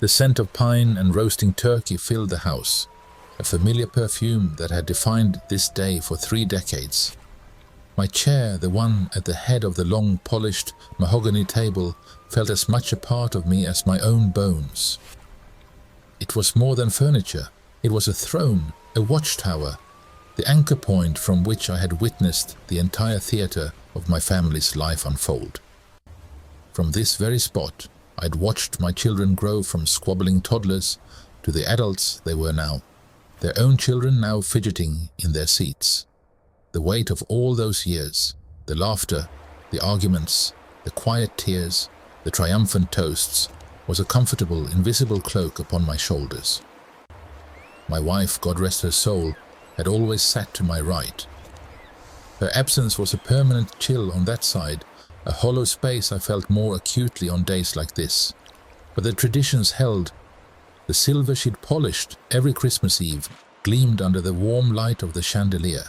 The scent of pine and roasting turkey filled the house, a familiar perfume that had defined this day for 3 decades. My chair, the one at the head of the long, polished mahogany table, felt as much a part of me as my own bones. It was more than furniture. It was a throne, a watchtower, the anchor point from which I had witnessed the entire theatre of my family's life unfold. From this very spot, I'd watched my children grow from squabbling toddlers to the adults they were now, their own children now fidgeting in their seats. The weight of all those years, the laughter, the arguments, the quiet tears, the triumphant toasts, was a comfortable, invisible cloak upon my shoulders. My wife, God rest her soul, had always sat to my right. Her absence was a permanent chill on that side, a hollow space I felt more acutely on days like this. But the traditions held. The silver she'd polished every Christmas Eve gleamed under the warm light of the chandelier.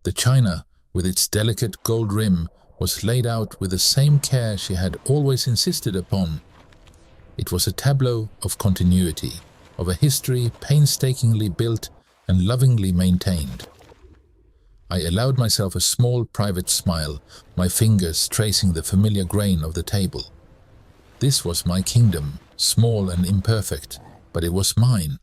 The china, with its delicate gold rim, was laid out with the same care she had always insisted upon. It was a tableau of continuity, of a history painstakingly built and lovingly maintained. I allowed myself a small private smile, my fingers tracing the familiar grain of the table. This was my kingdom, small and imperfect, but it was mine.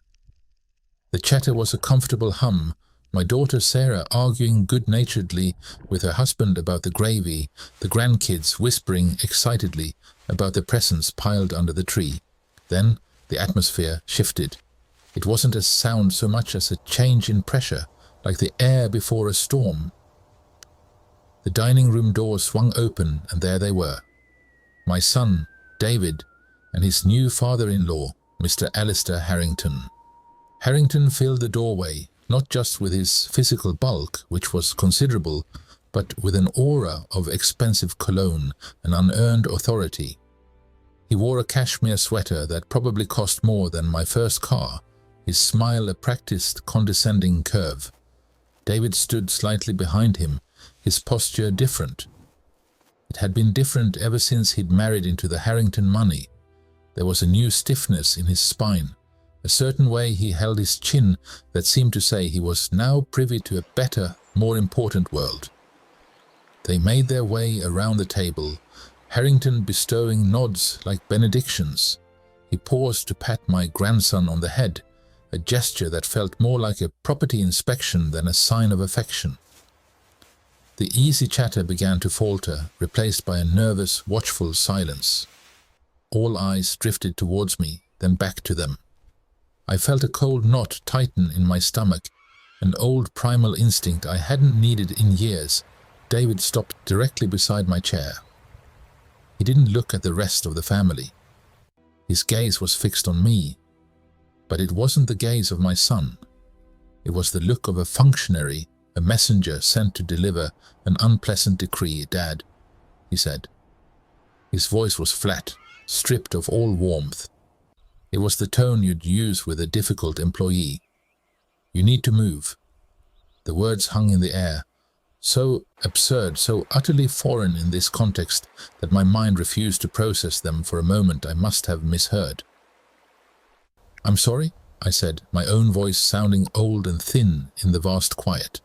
The chatter was a comfortable hum, my daughter Sarah arguing good-naturedly with her husband about the gravy, the grandkids whispering excitedly about the presents piled under the tree. Then the atmosphere shifted. It wasn't a sound so much as a change in pressure, like the air before a storm. The dining room door swung open, and there they were. My son, David, and his new father-in-law, Mr. Alistair Harrington. Harrington filled the doorway, not just with his physical bulk, which was considerable, but with an aura of expensive cologne and unearned authority. He wore a cashmere sweater that probably cost more than my first car, his smile a practiced, condescending curve. David stood slightly behind him, his posture different. It had been different ever since he'd married into the Harrington money. There was a new stiffness in his spine, a certain way he held his chin that seemed to say he was now privy to a better, more important world. They made their way around the table, Harrington bestowing nods like benedictions. He paused to pat my grandson on the head, a gesture that felt more like a property inspection than a sign of affection. The easy chatter began to falter, replaced by a nervous, watchful silence. All eyes drifted towards me, then back to them. I felt a cold knot tighten in my stomach, an old primal instinct I hadn't needed in years. David stopped directly beside my chair. He didn't look at the rest of the family. His gaze was fixed on me. But it wasn't the gaze of my son. It was the look of a functionary, a messenger sent to deliver an unpleasant decree. "Dad," he said. His voice was flat, stripped of all warmth. It was the tone you'd use with a difficult employee. "You need to move." The words hung in the air, so absurd, so utterly foreign in this context that my mind refused to process them. For a moment I must have misheard. "I'm sorry," I said, my own voice sounding old and thin in the vast quiet.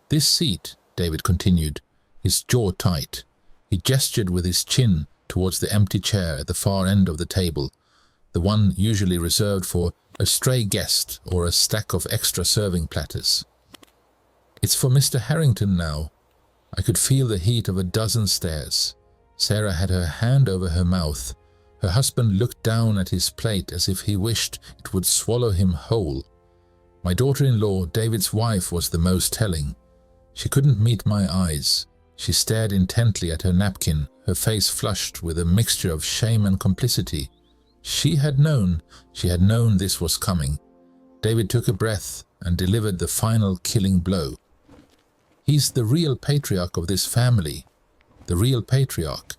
"This seat," David continued, his jaw tight. He gestured with his chin towards the empty chair at the far end of the table, the one usually reserved for a stray guest or a stack of extra serving platters. "It's for Mr. Harrington now." I could feel the heat of a dozen stares. Sarah had her hand over her mouth. Her husband looked down at his plate as if he wished it would swallow him whole. My daughter-in-law, David's wife, was the most telling. She couldn't meet my eyes. She stared intently at her napkin, her face flushed with a mixture of shame and complicity. She had known this was coming. David took a breath and delivered the final killing blow. "He's the real patriarch of this family. The real patriarch."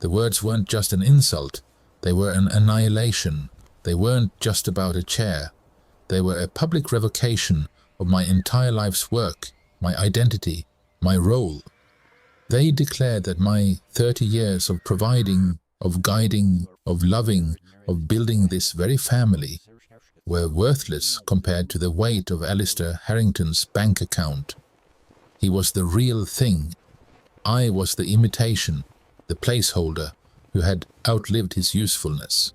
The words weren't just an insult, they were an annihilation. They weren't just about a chair. They were a public revocation of my entire life's work, my identity, my role. They declared that my 30 years of providing, of guiding, of loving, of building this very family, were worthless compared to the weight of Alistair Harrington's bank account. He was the real thing. I was the imitation, the placeholder, who had outlived his usefulness.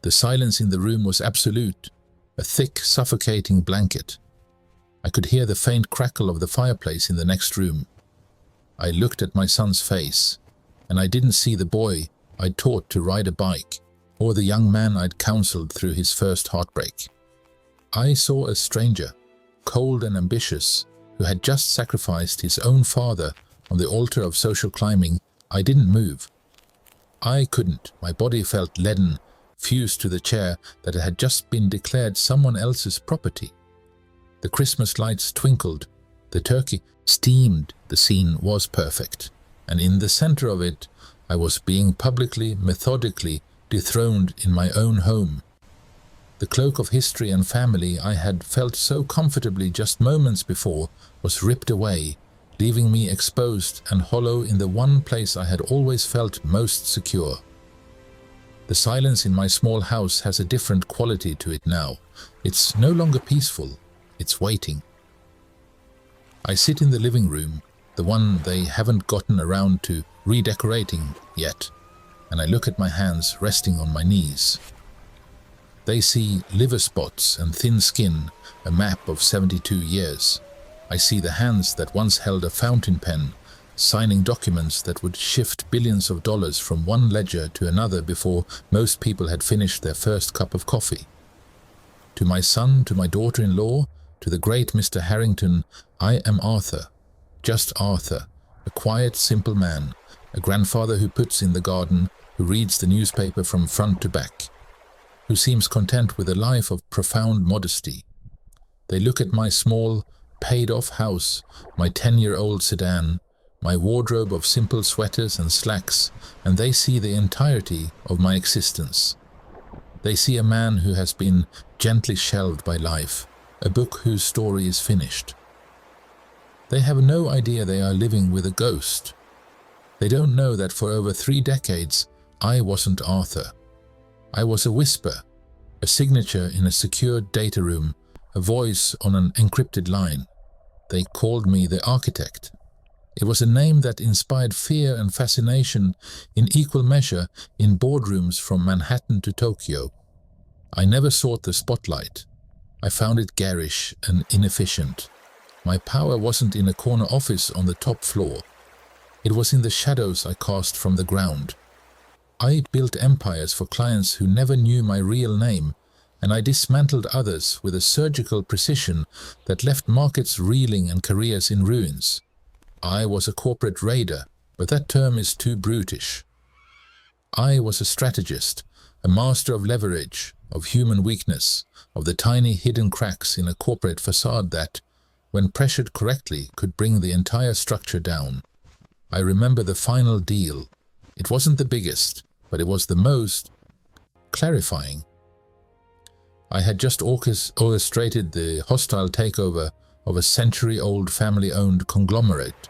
The silence in the room was absolute, a thick, suffocating blanket. I could hear the faint crackle of the fireplace in the next room. I looked at my son's face, and I didn't see the boy I'd taught to ride a bike, or the young man I'd counseled through his first heartbreak. I saw a stranger, cold and ambitious, who had just sacrificed his own father on the altar of social climbing. I didn't move. I couldn't. My body felt leaden, fused to the chair that had just been declared someone else's property. The Christmas lights twinkled, the turkey steamed, the scene was perfect, and in the center of it, I was being publicly, methodically dethroned in my own home. The cloak of history and family I had felt so comfortably just moments before was ripped away, leaving me exposed and hollow in the one place I had always felt most secure. The silence in my small house has a different quality to it now. It's no longer peaceful, it's waiting. I sit in the living room, the one they haven't gotten around to redecorating yet, and I look at my hands resting on my knees. They see liver spots and thin skin, a map of 72 years. I see the hands that once held a fountain pen, signing documents that would shift billions of dollars from one ledger to another before most people had finished their first cup of coffee. To my son, to my daughter-in-law, to the great Mr. Harrington, I am Arthur, just Arthur, a quiet, simple man, a grandfather who puts in the garden, who reads the newspaper from front to back, who seems content with a life of profound modesty. They look at my small, paid-off house, my 10-year-old sedan, my wardrobe of simple sweaters and slacks, and they see the entirety of my existence. They see a man who has been gently shelved by life, a book whose story is finished. They have no idea they are living with a ghost. They don't know that for over 3 decades, I wasn't Arthur. I was a whisper, a signature in a secured data room, a voice on an encrypted line. They called me the architect. It was a name that inspired fear and fascination in equal measure in boardrooms from Manhattan to Tokyo. I never sought the spotlight. I found it garish and inefficient. My power wasn't in a corner office on the top floor. It was in the shadows I cast from the ground. I built empires for clients who never knew my real name, and I dismantled others with a surgical precision that left markets reeling and careers in ruins. I was a corporate raider, but that term is too brutish. I was a strategist, a master of leverage, of human weakness, of the tiny hidden cracks in a corporate facade that, when pressured correctly, could bring the entire structure down. I remember the final deal. It wasn't the biggest, but it was the most clarifying. I had just orchestrated the hostile takeover of a century-old family-owned conglomerate.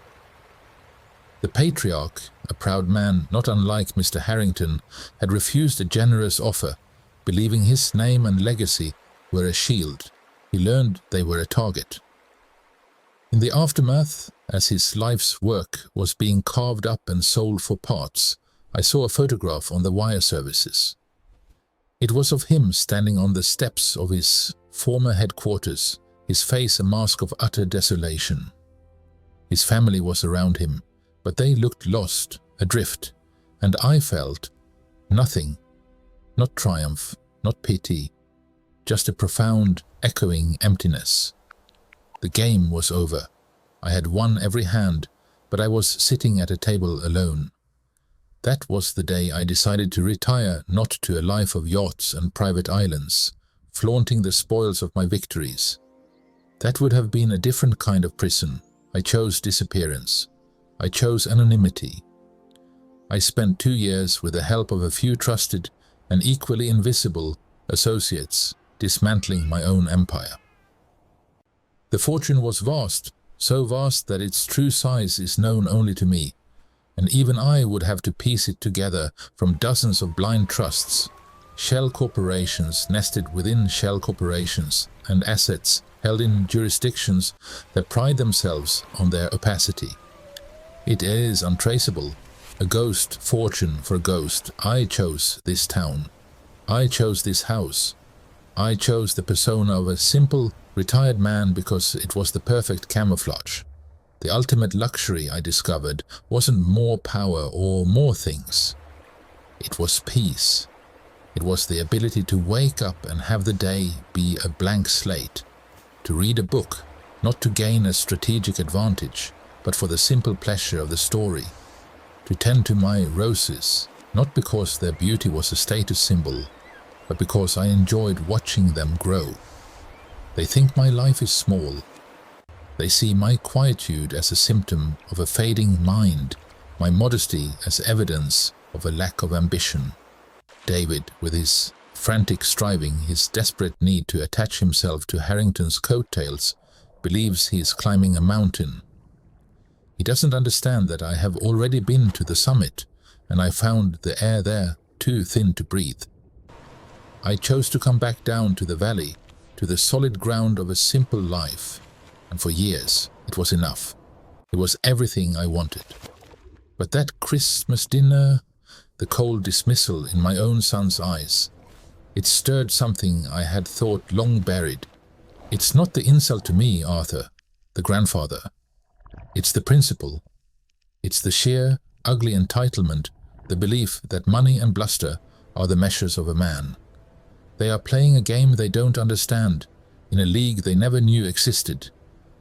The patriarch, a proud man not unlike Mr. Harrington, had refused a generous offer, believing his name and legacy were a shield. He learned they were a target. In the aftermath, as his life's work was being carved up and sold for parts, I saw a photograph on the wire services. It was of him standing on the steps of his former headquarters, his face a mask of utter desolation. His family was around him, but they looked lost, adrift, and I felt nothing, not triumph, not pity, just a profound, echoing emptiness. The game was over. I had won every hand, but I was sitting at a table alone. That was the day I decided to retire, not to a life of yachts and private islands, flaunting the spoils of my victories. That would have been a different kind of prison. I chose disappearance. I chose anonymity. I spent 2 years with the help of a few trusted and equally invisible associates, dismantling my own empire. The fortune was vast, so vast that its true size is known only to me. and even I would have to piece it together from dozens of blind trusts, shell corporations nested within shell corporations, and assets held in jurisdictions that pride themselves on their opacity. It is untraceable. A ghost fortune for a ghost. I chose this town. I chose this house. I chose the persona of a simple, retired man because it was the perfect camouflage. The ultimate luxury, I discovered, wasn't more power or more things. It was peace. It was the ability to wake up and have the day be a blank slate. To read a book, not to gain a strategic advantage, but for the simple pleasure of the story. To tend to my roses, not because their beauty was a status symbol, but because I enjoyed watching them grow. They think my life is small. They see my quietude as a symptom of a fading mind, my modesty as evidence of a lack of ambition. David, with his frantic striving, his desperate need to attach himself to Harrington's coattails, believes he is climbing a mountain. He doesn't understand that I have already been to the summit, and I found the air there too thin to breathe. I chose to come back down to the valley, to the solid ground of a simple life, and for years it was enough. It was everything I wanted. But that Christmas dinner, the cold dismissal in my own son's eyes, it stirred something I had thought long buried. It's not the insult to me, Arthur, the grandfather. It's the principle. It's the sheer, ugly entitlement, the belief that money and bluster are the measures of a man. They are playing a game they don't understand, in a league they never knew existed,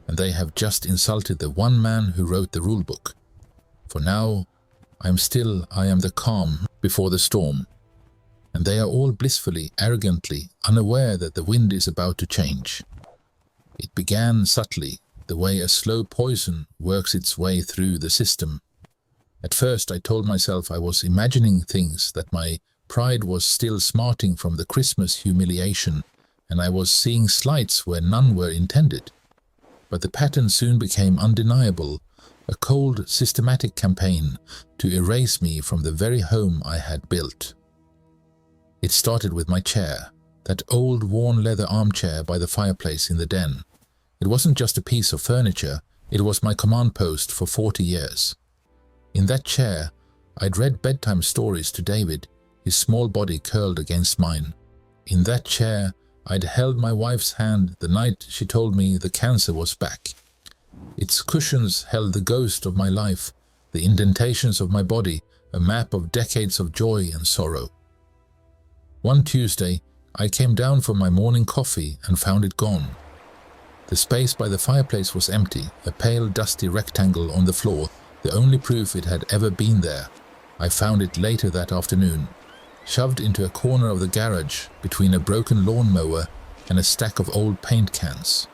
and they have just insulted the one man who wrote the rulebook. For now, I am the calm before the storm, and they are all blissfully, arrogantly, unaware that the wind is about to change. It began subtly, the way a slow poison works its way through the system. At first I told myself I was imagining things, that my pride was still smarting from the Christmas humiliation, and I was seeing slights where none were intended. But the pattern soon became undeniable, a cold, systematic campaign to erase me from the very home I had built. It started with my chair, that old worn leather armchair by the fireplace in the den. It wasn't just a piece of furniture, it was my command post for 40 years. In that chair, I'd read bedtime stories to David, his small body curled against mine. In that chair, I'd held my wife's hand the night she told me the cancer was back. Its cushions held the ghost of my life, the indentations of my body, a map of decades of joy and sorrow. One Tuesday, I came down for my morning coffee and found it gone. The space by the fireplace was empty, a pale, dusty rectangle on the floor, the only proof it had ever been there. I found it later that afternoon, shoved into a corner of the garage between a broken lawnmower and a stack of old paint cans.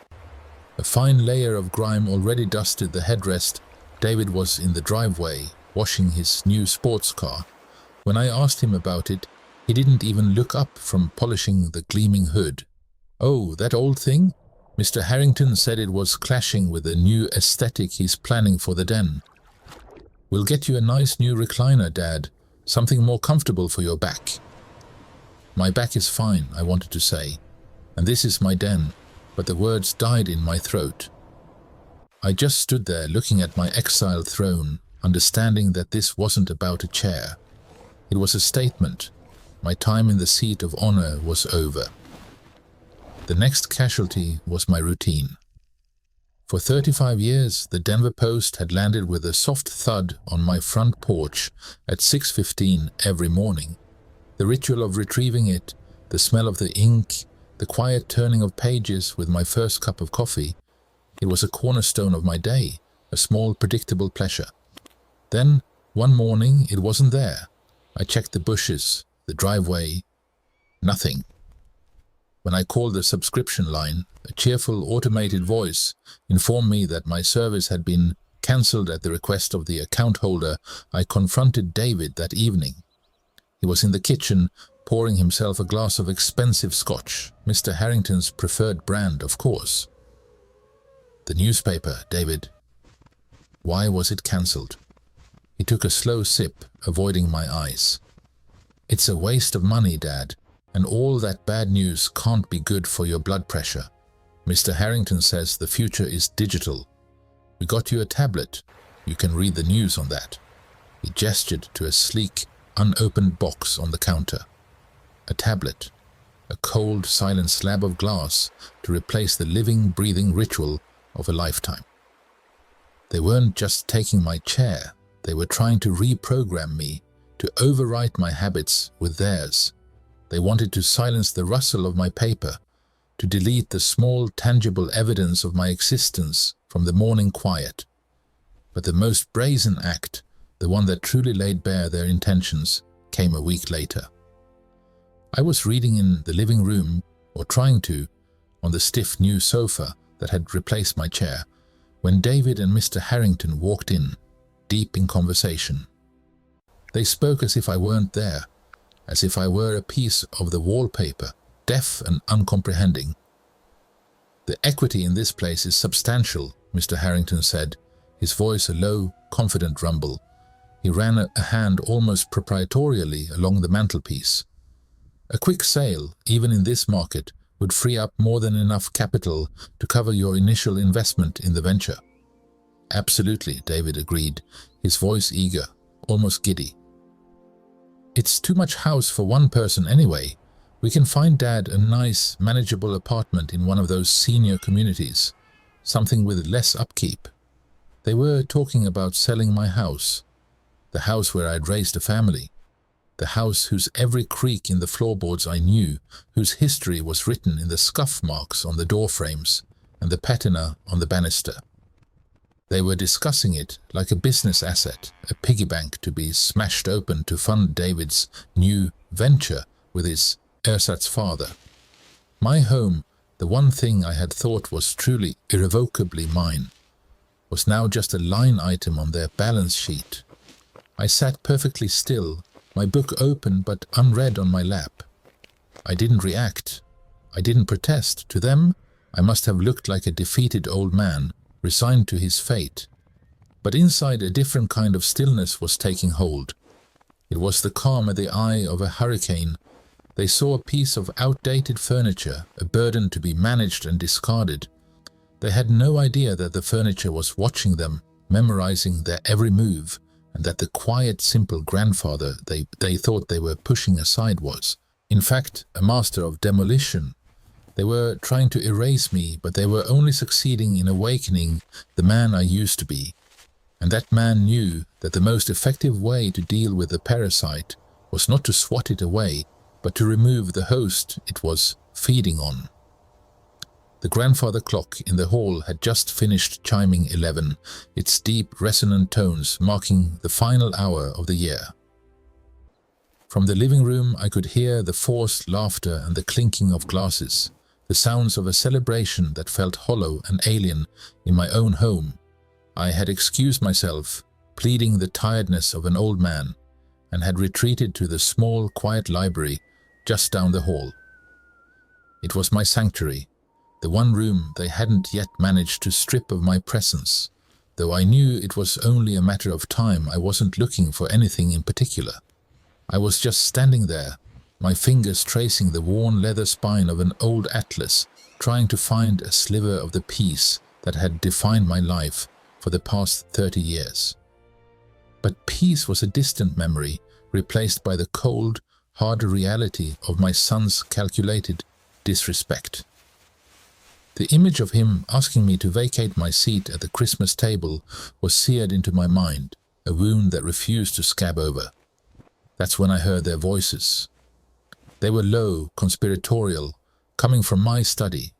A fine layer of grime already dusted the headrest. David was in the driveway, washing his new sports car. When I asked him about it, he didn't even look up from polishing the gleaming hood. "Oh, that old thing? Mr. Harrington said it was clashing with the new aesthetic he's planning for the den. We'll get you a nice new recliner, Dad, something more comfortable for your back." My back is fine, I wanted to say, and this is my den, but the words died in my throat. I just stood there looking at my exiled throne, understanding that this wasn't about a chair. It was a statement. My time in the seat of honor was over. The next casualty was my routine. For 35 years, the Denver Post had landed with a soft thud on my front porch at 6:15 every morning. The ritual of retrieving it, the smell of the ink, the quiet turning of pages with my first cup of coffee, it was a cornerstone of my day, a small predictable pleasure. Then, one morning, it wasn't there. I checked the bushes, the driveway, nothing. When I called the subscription line, a cheerful automated voice informed me that my service had been cancelled at the request of the account holder. I confronted David that evening. He was in the kitchen, pouring himself a glass of expensive scotch, Mr. Harrington's preferred brand, of course. "The newspaper, David. Why was it cancelled?" He took a slow sip, avoiding my eyes. "It's a waste of money, Dad, and all that bad news can't be good for your blood pressure. Mr. Harrington says the future is digital. We got you a tablet. You can read the news on that." He gestured to a sleek, unopened box on the counter. A tablet. A cold, silent slab of glass to replace the living, breathing ritual of a lifetime. They weren't just taking my chair, they were trying to reprogram me, to overwrite my habits with theirs. They wanted to silence the rustle of my paper, to delete the small, tangible evidence of my existence from the morning quiet. But the most brazen act, the one that truly laid bare their intentions, came a week later. I was reading in the living room, or trying to, on the stiff new sofa that had replaced my chair, when David and Mr. Harrington walked in, deep in conversation. They spoke as if I weren't there, as if I were a piece of the wallpaper, deaf and uncomprehending. "The equity in this place is substantial," Mr. Harrington said, his voice a low, confident rumble. He ran a hand almost proprietorially along the mantelpiece. "A quick sale, even in this market, would free up more than enough capital to cover your initial investment in the venture." "Absolutely," David agreed, his voice eager, almost giddy. "It's too much house for one person anyway. We can find Dad a nice, manageable apartment in one of those senior communities, something with less upkeep." They were talking about selling my house, the house where I'd raised a family, the house whose every creak in the floorboards I knew, whose history was written in the scuff marks on the door frames and the patina on the banister. They were discussing it like a business asset, a piggy bank to be smashed open to fund David's new venture with his ersatz father. My home, the one thing I had thought was truly irrevocably mine, was now just a line item on their balance sheet. I sat perfectly still, my book open but unread on my lap. I didn't react. I didn't protest. To them, I must have looked like a defeated old man, resigned to his fate. But inside, a different kind of stillness was taking hold. It was the calm at the eye of a hurricane. They saw a piece of outdated furniture, a burden to be managed and discarded. They had no idea that the furniture was watching them, memorizing their every move, and that the quiet, simple grandfather they thought they were pushing aside was, in fact, a master of demolition. They were trying to erase me, but they were only succeeding in awakening the man I used to be. And that man knew that the most effective way to deal with the parasite was not to swat it away, but to remove the host it was feeding on. The grandfather clock in the hall had just finished chiming 11, its deep, resonant tones marking the final hour of the year. From the living room I could hear the forced laughter and the clinking of glasses, the sounds of a celebration that felt hollow and alien in my own home. I had excused myself, pleading the tiredness of an old man, and had retreated to the small, quiet library just down the hall. It was my sanctuary, the one room they hadn't yet managed to strip of my presence, though I knew it was only a matter of time. I wasn't looking for anything in particular. I was just standing there, my fingers tracing the worn leather spine of an old atlas, trying to find a sliver of the peace that had defined my life for the past 30 years. But peace was a distant memory, replaced by the cold, harder reality of my son's calculated disrespect. The image of him asking me to vacate my seat at the Christmas table was seared into my mind, a wound that refused to scab over. That's when I heard their voices. They were low, conspiratorial, coming from my study,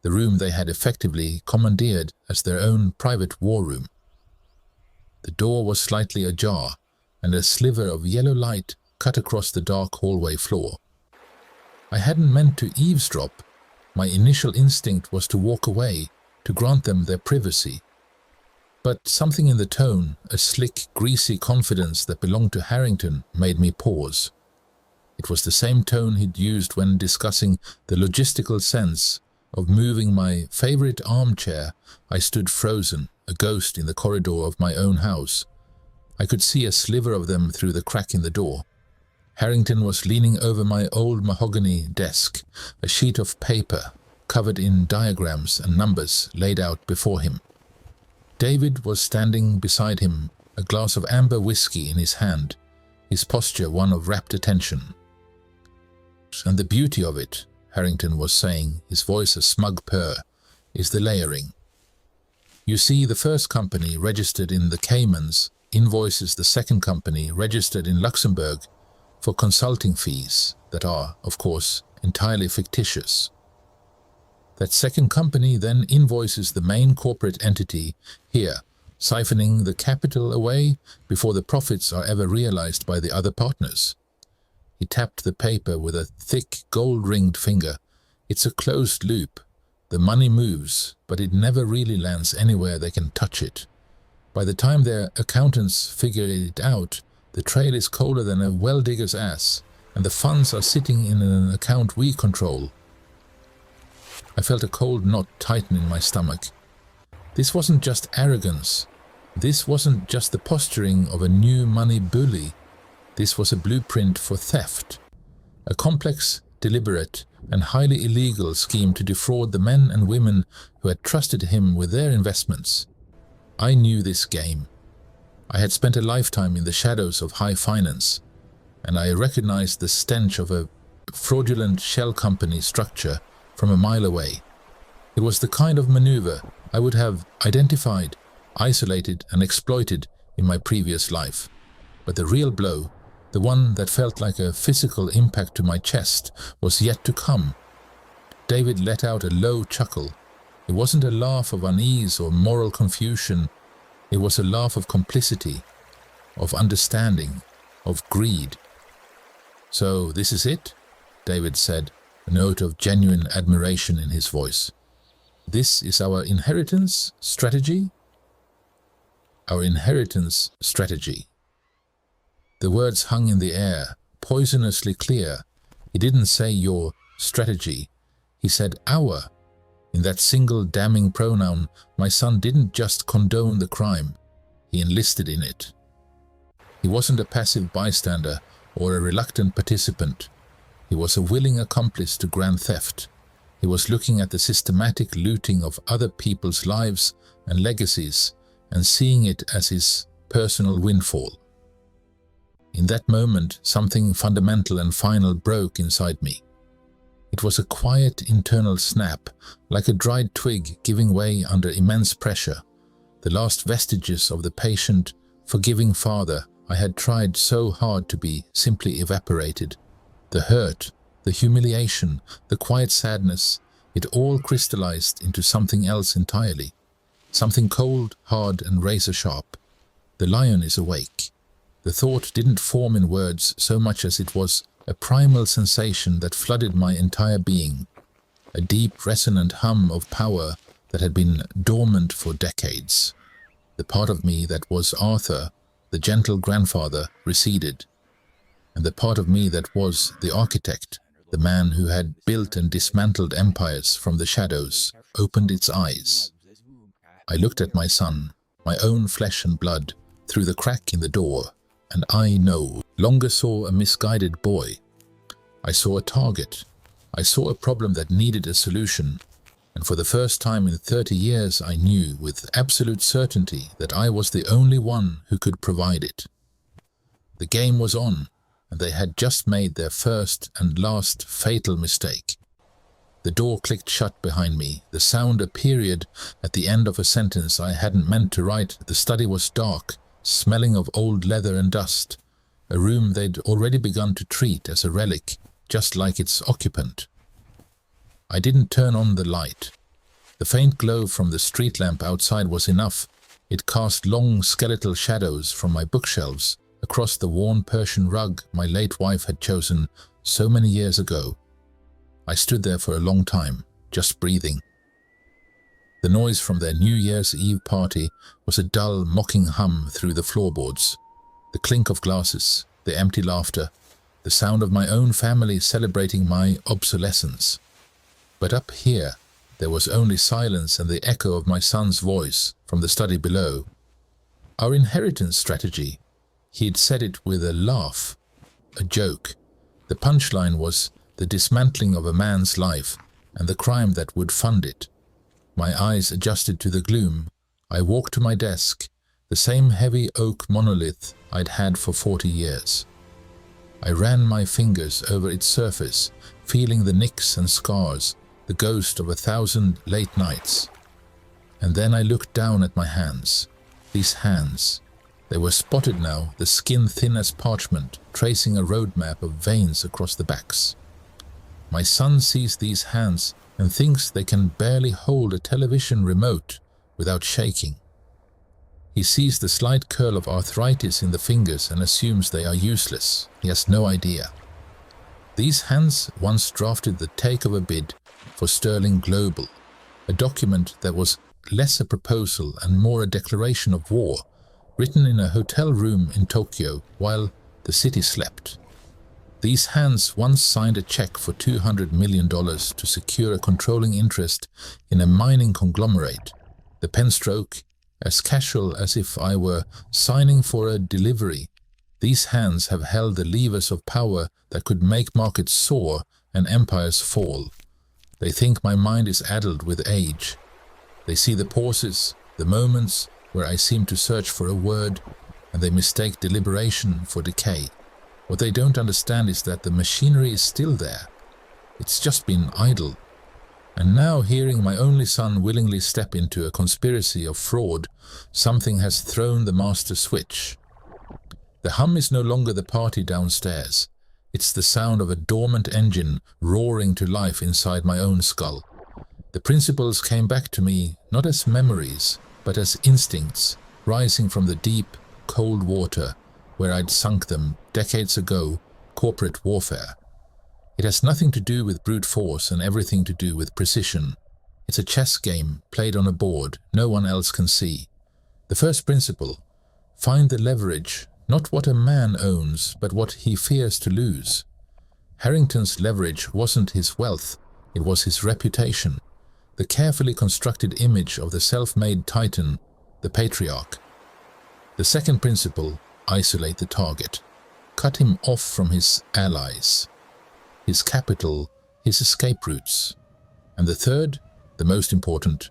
the room they had effectively commandeered as their own private war room. The door was slightly ajar, and a sliver of yellow light cut across the dark hallway floor. I hadn't meant to eavesdrop. My initial instinct was to walk away, to grant them their privacy. But something in the tone, a slick, greasy confidence that belonged to Harrington, made me pause. It was the same tone he'd used when discussing the logistical sense of moving my favorite armchair. I stood frozen, a ghost in the corridor of my own house, I could see a sliver of them through the crack in the door. Harrington was leaning over my old mahogany desk, a sheet of paper covered in diagrams and numbers laid out before him. David was standing beside him, a glass of amber whiskey in his hand, his posture one of rapt attention. "And the beauty of it," Harrington was saying, his voice a smug purr, "is the layering. You see, the first company registered in the Caymans invoices the second company registered in Luxembourg for consulting fees that are, of course, entirely fictitious. That second company then invoices the main corporate entity here, siphoning the capital away before the profits are ever realized by the other partners." He tapped the paper with a thick, gold-ringed finger. "It's a closed loop. The money moves, but it never really lands anywhere they can touch it. By the time their accountants figure it out, the trail is colder than a well-digger's ass, and the funds are sitting in an account we control." I felt a cold knot tighten in my stomach. This wasn't just arrogance. This wasn't just the posturing of a new money bully. This was a blueprint for theft. A complex, deliberate, and highly illegal scheme to defraud the men and women who had trusted him with their investments. I knew this game. I had spent a lifetime in the shadows of high finance, and I recognized the stench of a fraudulent shell company structure from a mile away. It was the kind of maneuver I would have identified, isolated, and exploited in my previous life. But the real blow, the one that felt like a physical impact to my chest, was yet to come. David let out a low chuckle. It wasn't a laugh of unease or moral confusion. It was a laugh of complicity, of understanding, of greed. "So this is it?" David said, a note of genuine admiration in his voice. "This is our inheritance strategy?" "Our inheritance strategy." The words hung in the air, poisonously clear. He didn't say your strategy. He said our. In that single damning pronoun, my son didn't just condone the crime. He enlisted in it. He wasn't a passive bystander or a reluctant participant. He was a willing accomplice to grand theft. He was looking at the systematic looting of other people's lives and legacies and seeing it as his personal windfall. In that moment, something fundamental and final broke inside me. It was a quiet internal snap, like a dried twig giving way under immense pressure. The last vestiges of the patient, forgiving father I had tried so hard to be simply evaporated. The hurt, the humiliation, the quiet sadness, it all crystallized into something else entirely. Something cold, hard, and razor-sharp. The lion is awake. The thought didn't form in words so much as it was a primal sensation that flooded my entire being. A deep, resonant hum of power that had been dormant for decades. The part of me that was Arthur, the gentle grandfather, receded. And the part of me that was the architect, the man who had built and dismantled empires from the shadows, opened its eyes. I looked at my son, my own flesh and blood, through the crack in the door, and I no longer saw a misguided boy. I saw a target. I saw a problem that needed a solution, and for the first time in 30 years I knew with absolute certainty that I was the only one who could provide it. The game was on, and they had just made their first and last fatal mistake. The door clicked shut behind me, the sound a period at the end of a sentence I hadn't meant to write. The study was dark, smelling of old leather and dust, a room they'd already begun to treat as a relic, just like its occupant. I didn't turn on the light. The faint glow from the street lamp outside was enough. It cast long skeletal shadows from my bookshelves across the worn Persian rug my late wife had chosen so many years ago. I stood there for a long time, just breathing. The noise from their New Year's Eve party was a dull, mocking hum through the floorboards. The clink of glasses, the empty laughter, the sound of my own family celebrating my obsolescence. But up here, there was only silence and the echo of my son's voice from the study below. "Our inheritance strategy," He'd said it with a laugh, a joke. The punchline was the dismantling of a man's life and the crime that would fund it. My eyes adjusted to the gloom. I walked to my desk, the same heavy oak monolith I'd had for 40 years. I ran my fingers over its surface, feeling the nicks and scars, the ghost of 1,000 late nights. And then I looked down at my hands. These hands. They were spotted now, the skin thin as parchment, tracing a roadmap of veins across the backs. My son sees these hands and thinks they can barely hold a television remote without shaking. He sees the slight curl of arthritis in the fingers and assumes they are useless. He has no idea. These hands once drafted the takeover bid for Sterling Global, a document that was less a proposal and more a declaration of war, written in a hotel room in Tokyo while the city slept. These hands once signed a check for $200 million to secure a controlling interest in a mining conglomerate. The pen stroke, as casual as if I were signing for a delivery. These hands have held the levers of power that could make markets soar and empires fall. They think my mind is addled with age. They see the pauses, the moments where I seem to search for a word, and they mistake deliberation for decay. What they don't understand is that the machinery is still there. It's just been idle. And now, hearing my only son willingly step into a conspiracy of fraud, something has thrown the master switch. The hum is no longer the party downstairs. It's the sound of a dormant engine roaring to life inside my own skull. The principles came back to me not as memories, but as instincts rising from the deep, cold water where I'd sunk them decades ago, corporate warfare. It has nothing to do with brute force and everything to do with precision. It's a chess game played on a board no one else can see. The first principle: find the leverage, not what a man owns, but what he fears to lose. Harrington's leverage wasn't his wealth, it was his reputation. The carefully constructed image of the self-made titan, the patriarch. The second principle: isolate the target. Cut him off from his allies, his capital, his escape routes. And the third, the most important: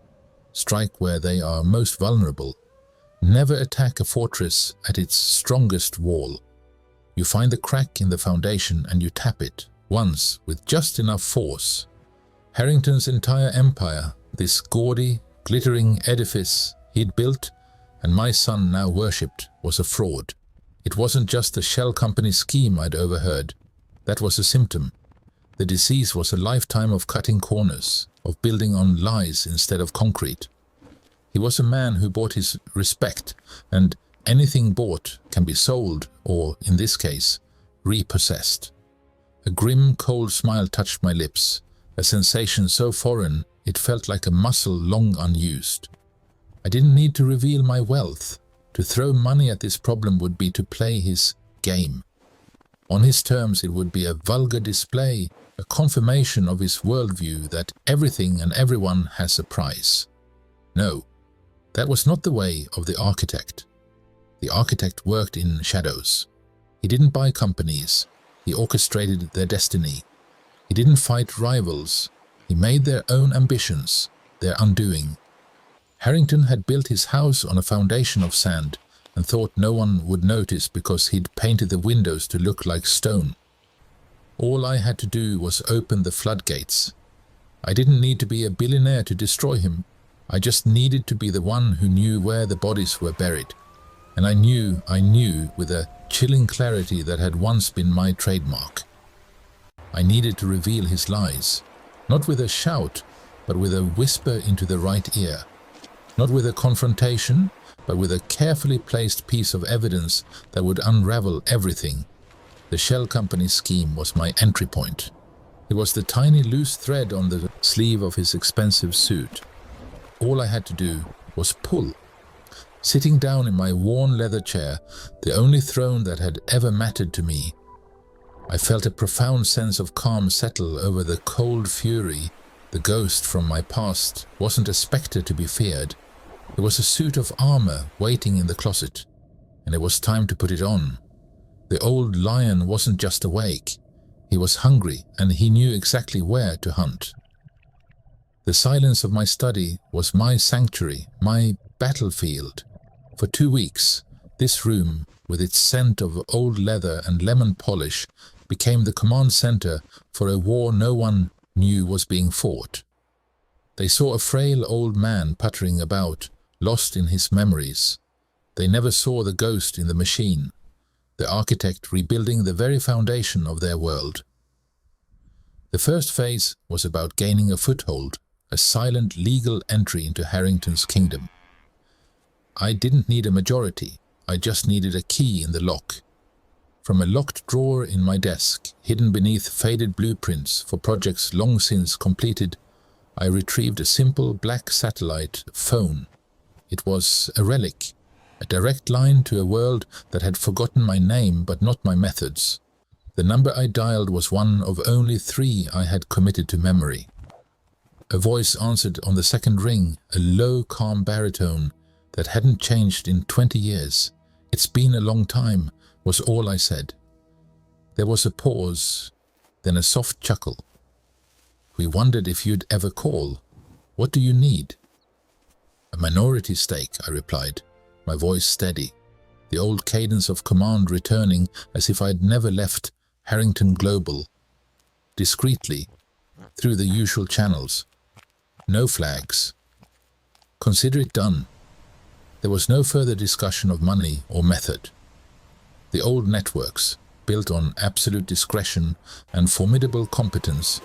strike where they are most vulnerable. Never attack a fortress at its strongest wall. You find the crack in the foundation and you tap it, once, with just enough force. Harrington's entire empire, this gaudy, glittering edifice he'd built and my son now worshipped, was a fraud. It wasn't just a shell company scheme I'd overheard. That was a symptom. The disease was a lifetime of cutting corners, of building on lies instead of concrete. He was a man who bought his respect, and anything bought can be sold or, in this case, repossessed. A grim, cold smile touched my lips, a sensation so foreign it felt like a muscle long unused. I didn't need to reveal my wealth. To throw money at this problem would be to play his game. On his terms it would be a vulgar display, a confirmation of his worldview that everything and everyone has a price. No, that was not the way of the architect. The architect worked in shadows. He didn't buy companies. He orchestrated their destiny. He didn't fight rivals. He made their own ambitions, their undoing. Harrington had built his house on a foundation of sand and thought no one would notice because he'd painted the windows to look like stone. All I had to do was open the floodgates. I didn't need to be a billionaire to destroy him. I just needed to be the one who knew where the bodies were buried. And I knew with a chilling clarity that had once been my trademark. I needed to reveal his lies, not with a shout, but with a whisper into the right ear. Not with a confrontation, but with a carefully placed piece of evidence that would unravel everything. The shell company scheme was my entry point. It was the tiny loose thread on the sleeve of his expensive suit. All I had to do was pull. Sitting down in my worn leather chair, the only throne that had ever mattered to me, I felt a profound sense of calm settle over the cold fury. The ghost from my past wasn't a spectre to be feared. It was a suit of armor waiting in the closet. and it was time to put it on. The old lion wasn't just awake. He was hungry, and he knew exactly where to hunt. The silence of my study was my sanctuary, my battlefield. For 2 weeks, this room, with its scent of old leather and lemon polish, became the command center for a war no one knew was being fought. They saw a frail old man puttering about, lost in his memories. They never saw the ghost in the machine, the architect rebuilding the very foundation of their world. The first phase was about gaining a foothold, a silent legal entry into Harrington's kingdom. I didn't need a majority, I just needed a key in the lock. From a locked drawer in my desk, hidden beneath faded blueprints for projects long since completed, I retrieved a simple black satellite phone. It was a relic, a direct line to a world that had forgotten my name but not my methods. The number I dialed was one of only 3 I had committed to memory. A voice answered on the second ring, a low, calm baritone that hadn't changed in 20 years. "It's been a long time," was all I said. There was a pause, then a soft chuckle. "We wondered if you'd ever call. What do you need?" "A minority stake," I replied, my voice steady, the old cadence of command returning as if I'd never left Harrington Global. Discreetly, through the usual channels. No flags. "Consider it done." There was no further discussion of money or method. The old networks, built on absolute discretion and formidable competence,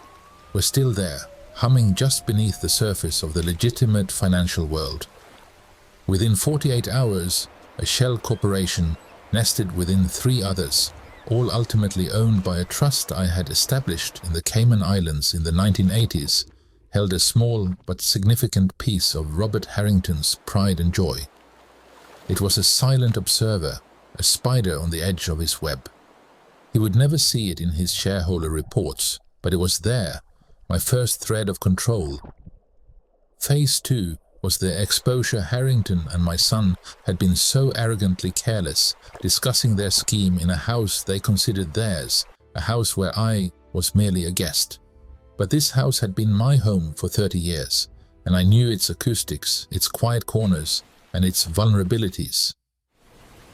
were still there, humming just beneath the surface of the legitimate financial world. Within 48 hours, a shell corporation nested within 3 others, all ultimately owned by a trust I had established in the Cayman Islands in the 1980s, held a small but significant piece of Robert Harrington's pride and joy. It was a silent observer, a spider on the edge of his web. He would never see it in his shareholder reports, but it was there, my first thread of control. Phase 2 was the exposure Harrington and my son had been so arrogantly careless, discussing their scheme in a house they considered theirs, a house where I was merely a guest. But this house had been my home for 30 years, and I knew its acoustics, its quiet corners, and its vulnerabilities.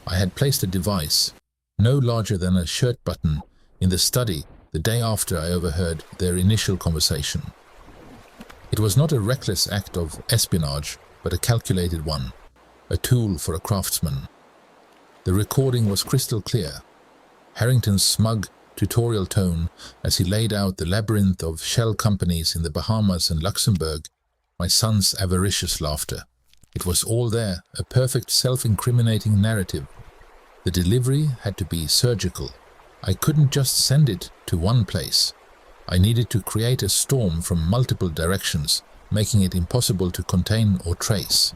I had placed a device, no larger than a shirt button, in the study the day after I overheard their initial conversation. It was not a reckless act of espionage, but a calculated one, a tool for a craftsman. The recording was crystal clear. Harrington's smug tutorial tone as he laid out the labyrinth of shell companies in the Bahamas and Luxembourg, my son's avaricious laughter. It was all there, a perfect self-incriminating narrative. The delivery had to be surgical. I couldn't just send it to one place. I needed to create a storm from multiple directions, making it impossible to contain or trace.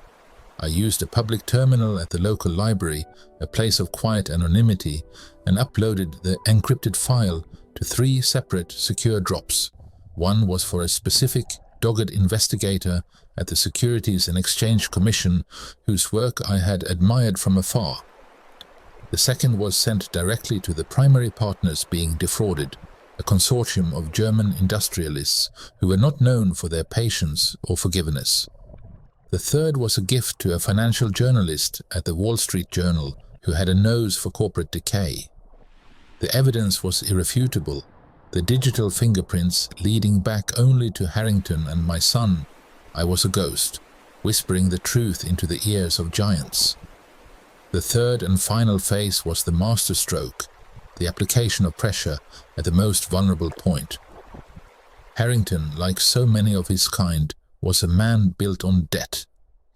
I used a public terminal at the local library, a place of quiet anonymity, and uploaded the encrypted file to 3 separate secure drops. One was for a specific, dogged investigator at the Securities and Exchange Commission, whose work I had admired from afar. The second was sent directly to the primary partners being defrauded, a consortium of German industrialists who were not known for their patience or forgiveness. The third was a gift to a financial journalist at the Wall Street Journal who had a nose for corporate decay. The evidence was irrefutable, the digital fingerprints leading back only to Harrington and my son. I was a ghost, whispering the truth into the ears of giants. The third and final phase was the masterstroke, the application of pressure at the most vulnerable point. Harrington, like so many of his kind, was a man built on debt.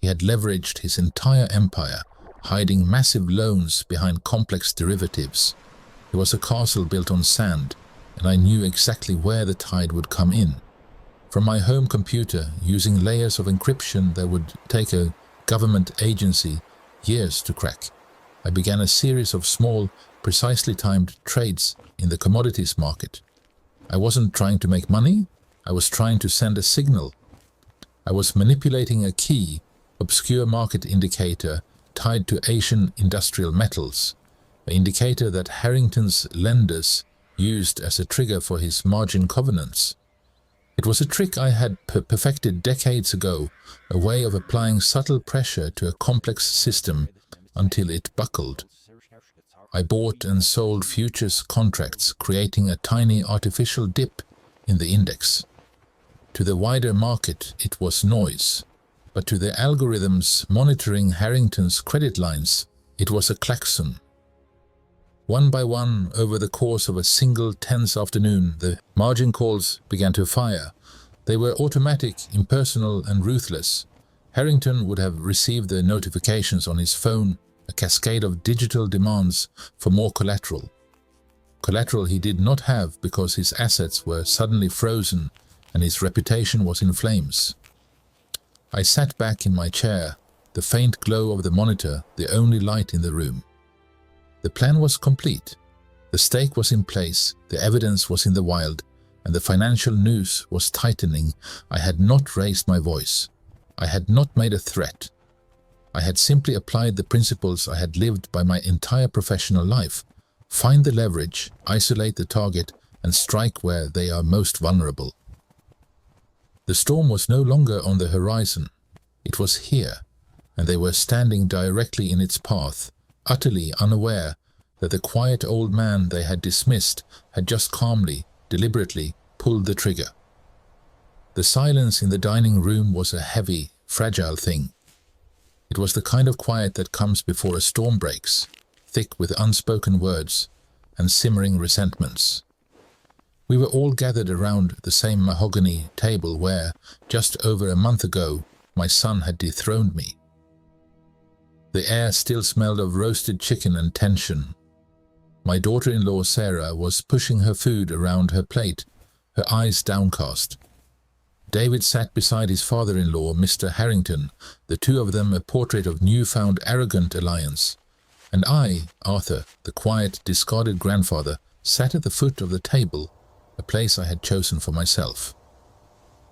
He had leveraged his entire empire, hiding massive loans behind complex derivatives. He was a castle built on sand, and I knew exactly where the tide would come in. From my home computer, using layers of encryption that would take a government agency years to crack, I began a series of small, precisely timed trades in the commodities market. I wasn't trying to make money, I was trying to send a signal. I was manipulating a key, obscure market indicator tied to Asian industrial metals, an indicator that Harrington's lenders used as a trigger for his margin covenants. It was a trick I had perfected decades ago, a way of applying subtle pressure to a complex system until it buckled. I bought and sold futures contracts, creating a tiny artificial dip in the index. To the wider market, it was noise, but to the algorithms monitoring Harrington's credit lines, it was a klaxon. One by one, over the course of a single tense afternoon, the margin calls began to fire. They were automatic, impersonal, and ruthless. Harrington would have received the notifications on his phone, a cascade of digital demands for more collateral. Collateral he did not have because his assets were suddenly frozen and his reputation was in flames. I sat back in my chair, the faint glow of the monitor the only light in the room. The plan was complete. The stake was in place, the evidence was in the wild, and the financial noose was tightening. I had not raised my voice. I had not made a threat. I had simply applied the principles I had lived by my entire professional life. Find the leverage, isolate the target, and strike where they are most vulnerable. The storm was no longer on the horizon. It was here, and they were standing directly in its path, utterly unaware that the quiet old man they had dismissed had just calmly, deliberately pulled the trigger. The silence in the dining room was a heavy, fragile thing. It was the kind of quiet that comes before a storm breaks, thick with unspoken words and simmering resentments. We were all gathered around the same mahogany table where, just over a month ago, my son had dethroned me. The air still smelled of roasted chicken and tension. My daughter-in-law Sarah was pushing her food around her plate, her eyes downcast. David sat beside his father-in-law, Mr. Harrington, the two of them a portrait of newfound arrogant alliance. And I, Arthur, the quiet, discarded grandfather, sat at the foot of the table, a place I had chosen for myself.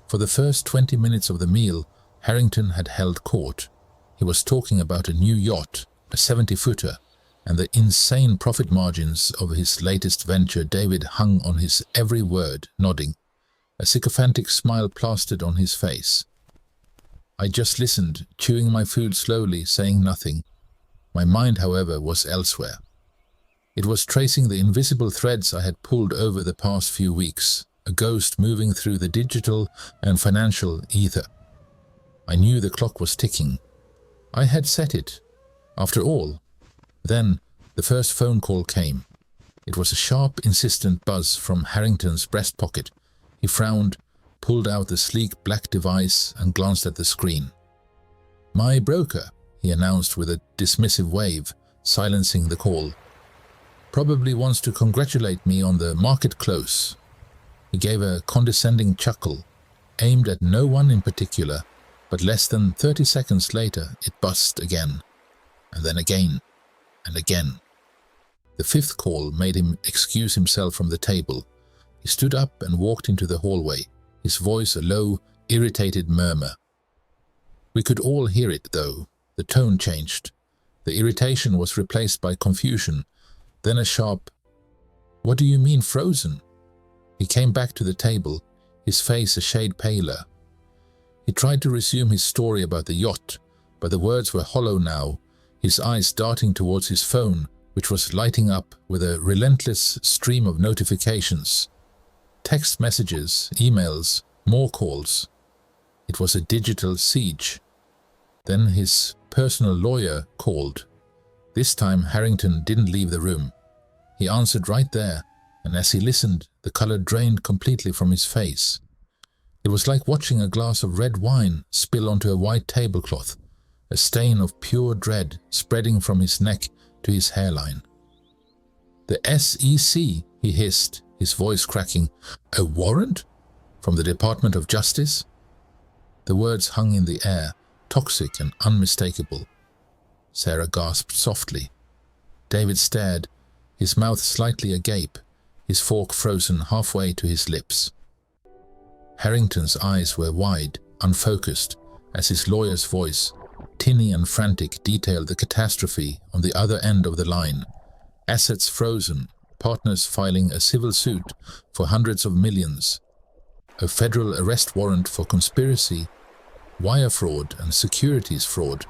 For the first 20 minutes of the meal, Harrington had held court. He was talking about a new yacht, a 70-footer, and the insane profit margins of his latest venture. David hung on his every word, nodding, a sycophantic smile plastered on his face. I just listened, chewing my food slowly, saying nothing. My mind, however, was elsewhere. It was tracing the invisible threads I had pulled over the past few weeks, a ghost moving through the digital and financial ether. I knew the clock was ticking. I had set it. After all. Then the first phone call came. It was a sharp, insistent buzz from Harrington's breast pocket. He frowned, pulled out the sleek black device and glanced at the screen. "My broker," he announced with a dismissive wave, silencing the call. "Probably wants to congratulate me on the market close." He gave a condescending chuckle, aimed at no one in particular, but less than 30 seconds later it buzzed again, and then again, and again. The fifth call made him excuse himself from the table. He stood up and walked into the hallway, his voice a low, irritated murmur. We could all hear it, though. The tone changed. The irritation was replaced by confusion, then a sharp, "What do you mean frozen?" He came back to the table, his face a shade paler. He tried to resume his story about the yacht, but the words were hollow now, his eyes darting towards his phone, which was lighting up with a relentless stream of notifications. Text messages, emails, more calls. It was a digital siege. Then his personal lawyer called. This time Harrington didn't leave the room. He answered right there, and as he listened, the color drained completely from his face. It was like watching a glass of red wine spill onto a white tablecloth, a stain of pure dread spreading from his neck to his hairline. "The SEC," he hissed, his voice cracking. "A warrant? From the Department of Justice?" The words hung in the air, toxic and unmistakable. Sarah gasped softly. David stared, his mouth slightly agape, his fork frozen halfway to his lips. Harrington's eyes were wide, unfocused, as his lawyer's voice, tinny and frantic, detailed the catastrophe on the other end of the line. Assets frozen, partners filing a civil suit for hundreds of millions, a federal arrest warrant for conspiracy, wire fraud and securities fraud.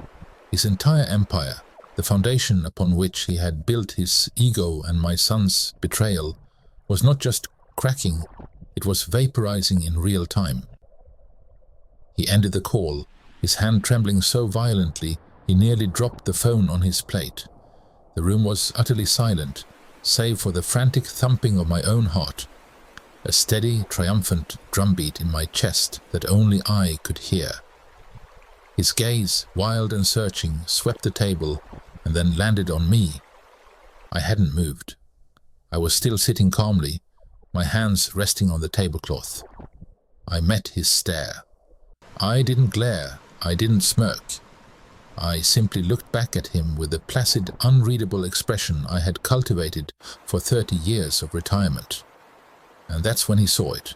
His entire empire, the foundation upon which he had built his ego and my son's betrayal, was not just cracking, it was vaporizing in real time. He ended the call, his hand trembling so violently he nearly dropped the phone on his plate. The room was utterly silent, save for the frantic thumping of my own heart, a steady, triumphant drumbeat in my chest that only I could hear. His gaze, wild and searching, swept the table and then landed on me. I hadn't moved. I was still sitting calmly, my hands resting on the tablecloth. I met his stare. I didn't glare, I didn't smirk. I simply looked back at him with the placid, unreadable expression I had cultivated for 30 years of retirement. And that's when he saw it.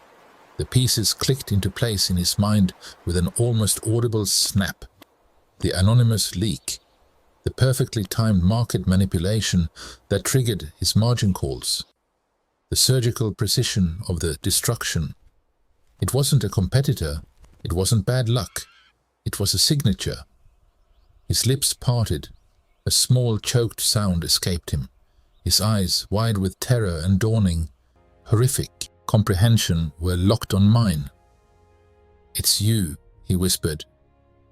The pieces clicked into place in his mind with an almost audible snap. The anonymous leak, the perfectly timed market manipulation that triggered his margin calls, the surgical precision of the destruction. It wasn't a competitor, it wasn't bad luck, it was a signature. His lips parted, a small choked sound escaped him. His eyes, wide with terror and dawning, horrific comprehension, were locked on mine. "It's you," he whispered.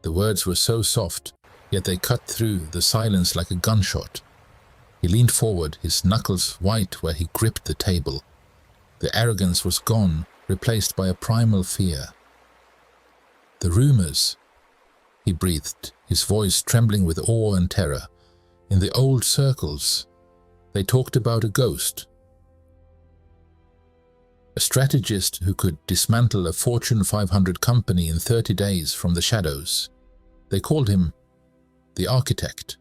The words were so soft, yet they cut through the silence like a gunshot. He leaned forward, his knuckles white where he gripped the table. The arrogance was gone, replaced by a primal fear. "The rumors," he breathed, his voice trembling with awe and terror. "In the old circles, they talked about a ghost. A strategist who could dismantle a Fortune 500 company in 30 days from the shadows. They called him the architect."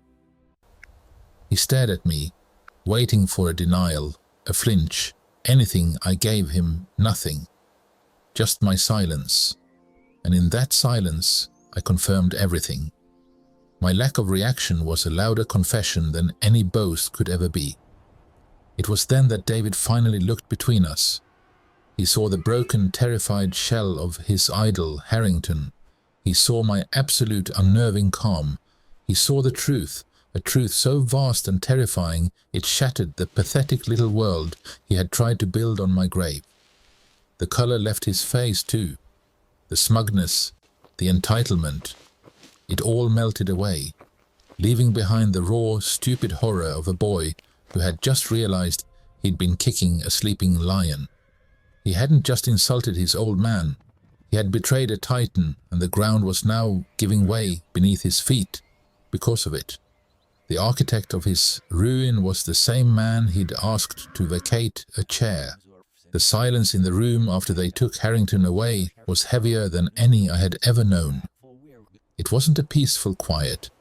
He stared at me, waiting for a denial, a flinch, anything. I gave him nothing, just my silence. And in that silence, I confirmed everything. My lack of reaction was a louder confession than any boast could ever be. It was then that David finally looked between us. He saw the broken, terrified shell of his idol, Harrington. He saw my absolute unnerving calm. He saw the truth, a truth so vast and terrifying it shattered the pathetic little world he had tried to build on my grave. The color left his face too. The smugness, the entitlement, it all melted away, leaving behind the raw, stupid horror of a boy who had just realized he'd been kicking a sleeping lion. He hadn't just insulted his old man. He had betrayed a titan, and the ground was now giving way beneath his feet because of it. The architect of his ruin was the same man he'd asked to vacate a chair. The silence in the room after they took Harrington away was heavier than any I had ever known. It wasn't a peaceful quiet.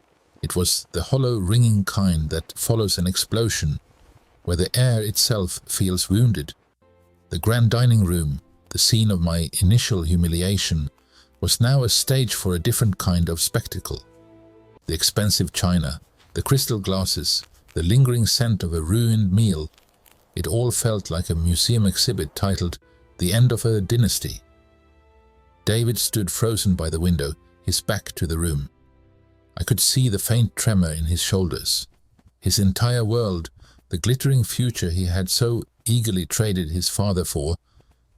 It was the hollow, ringing kind that follows an explosion, where the air itself feels wounded. The grand dining room, the scene of my initial humiliation, was now a stage for a different kind of spectacle. The expensive china, the crystal glasses, the lingering scent of a ruined meal, it all felt like a museum exhibit titled "The End of a Dynasty." David stood frozen by the window, his back to the room. I could see the faint tremor in his shoulders. His entire world, the glittering future he had so eagerly traded his father for,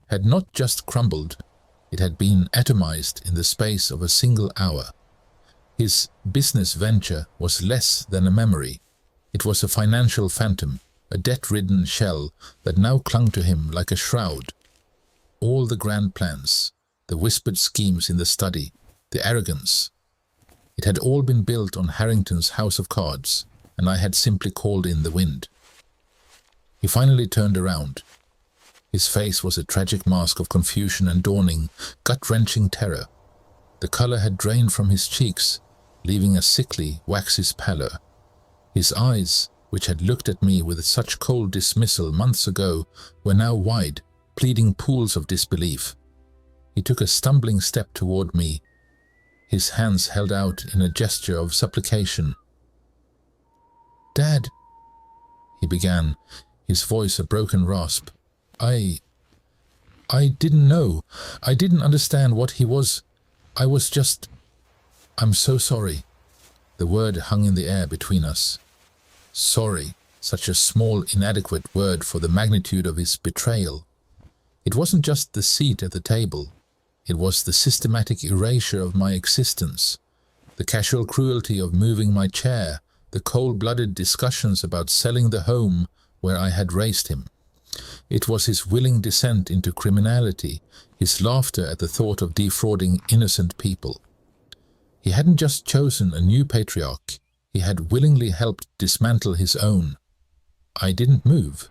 had not just crumbled, it had been atomized in the space of a single hour. His business venture was less than a memory. It was a financial phantom, a debt-ridden shell that now clung to him like a shroud. All the grand plans, the whispered schemes in the study, the arrogance, it had all been built on Harrington's house of cards, and I had simply called in the wind. He finally turned around. His face was a tragic mask of confusion and dawning, gut-wrenching terror. The color had drained from his cheeks, leaving a sickly, waxy pallor. His eyes, which had looked at me with such cold dismissal months ago, were now wide, pleading pools of disbelief. He took a stumbling step toward me, his hands held out in a gesture of supplication. "Dad," he began, his voice a broken rasp. I didn't know. I didn't understand what he was. I was just... I'm so sorry." The word hung in the air between us. Sorry, such a small, inadequate word for the magnitude of his betrayal. It wasn't just the seat at the table. It was the systematic erasure of my existence, the casual cruelty of moving my chair, the cold-blooded discussions about selling the home where I had raised him. It was his willing descent into criminality, his laughter at the thought of defrauding innocent people. He hadn't just chosen a new patriarch, he had willingly helped dismantle his own. I didn't move.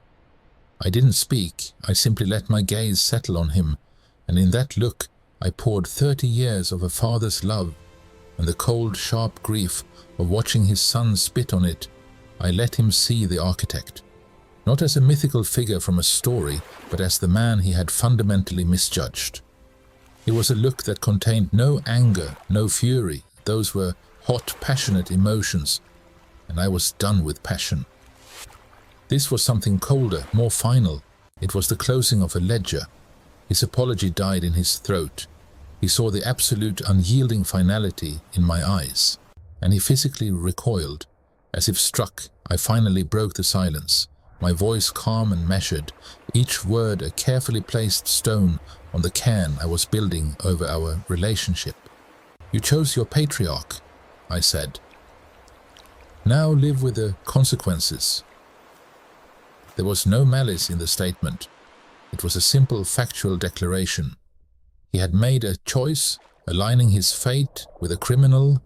I didn't speak, I simply let my gaze settle on him, and in that look I poured 30 years of a father's love, and the cold, sharp grief of watching his son spit on it. I let him see the architect, not as a mythical figure from a story, but as the man he had fundamentally misjudged. It was a look that contained no anger, no fury. Those were hot, passionate emotions, and I was done with passion. This was something colder, more final. It was the closing of a ledger. His apology died in his throat. He saw the absolute unyielding finality in my eyes, and he physically recoiled. As if struck, I finally broke the silence, my voice calm and measured, each word a carefully placed stone on the cairn I was building over our relationship. "You chose your patriarch," I said. "Now live with the consequences." There was no malice in the statement. It was a simple factual declaration. He had made a choice, aligning his fate with a criminal,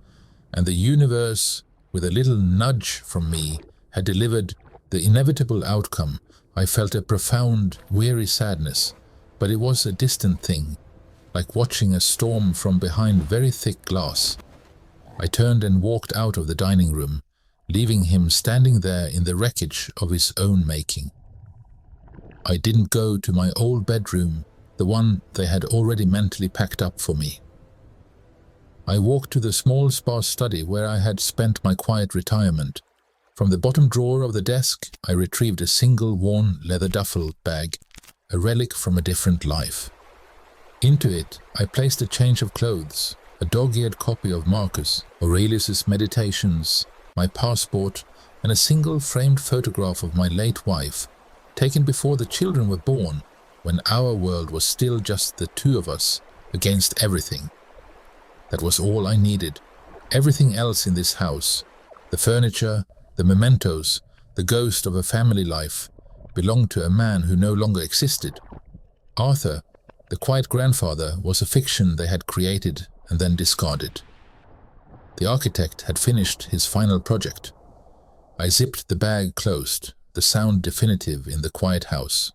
and the universe, with a little nudge from me, had delivered the inevitable outcome. I felt a profound, weary sadness, but it was a distant thing, like watching a storm from behind very thick glass. I turned and walked out of the dining room, leaving him standing there in the wreckage of his own making. I didn't go to my old bedroom, the one they had already mentally packed up for me. I walked to the small, sparse study where I had spent my quiet retirement. From the bottom drawer of the desk, I retrieved a single worn leather duffel bag, a relic from a different life. Into it, I placed a change of clothes, a dog-eared copy of Marcus Aurelius's Meditations, my passport, and a single framed photograph of my late wife, taken before the children were born, when our world was still just the two of us against everything. That was all I needed. Everything else in this house, the furniture, the mementos, the ghost of a family life, belonged to a man who no longer existed. Arthur, the quiet grandfather, was a fiction they had created and then discarded. The architect had finished his final project. I zipped the bag closed, the sound definitive in the quiet house.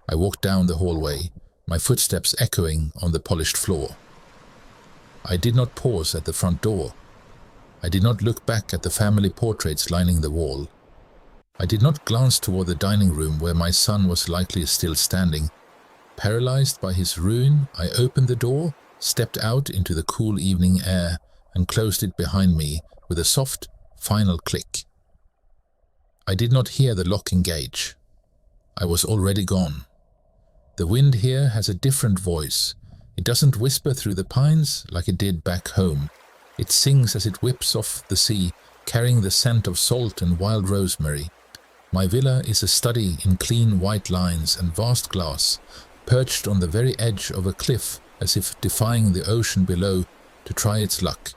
I walked down the hallway, my footsteps echoing on the polished floor. I did not pause at the front door. I did not look back at the family portraits lining the wall. I did not glance toward the dining room where my son was likely still standing. Paralyzed by his ruin, I opened the door, stepped out into the cool evening air, and closed it behind me with a soft, final click. I did not hear the lock engage. I was already gone. The wind here has a different voice. It doesn't whisper through the pines like it did back home. It sings as it whips off the sea, carrying the scent of salt and wild rosemary. My villa is a study in clean white lines and vast glass, perched on the very edge of a cliff as if defying the ocean below to try its luck.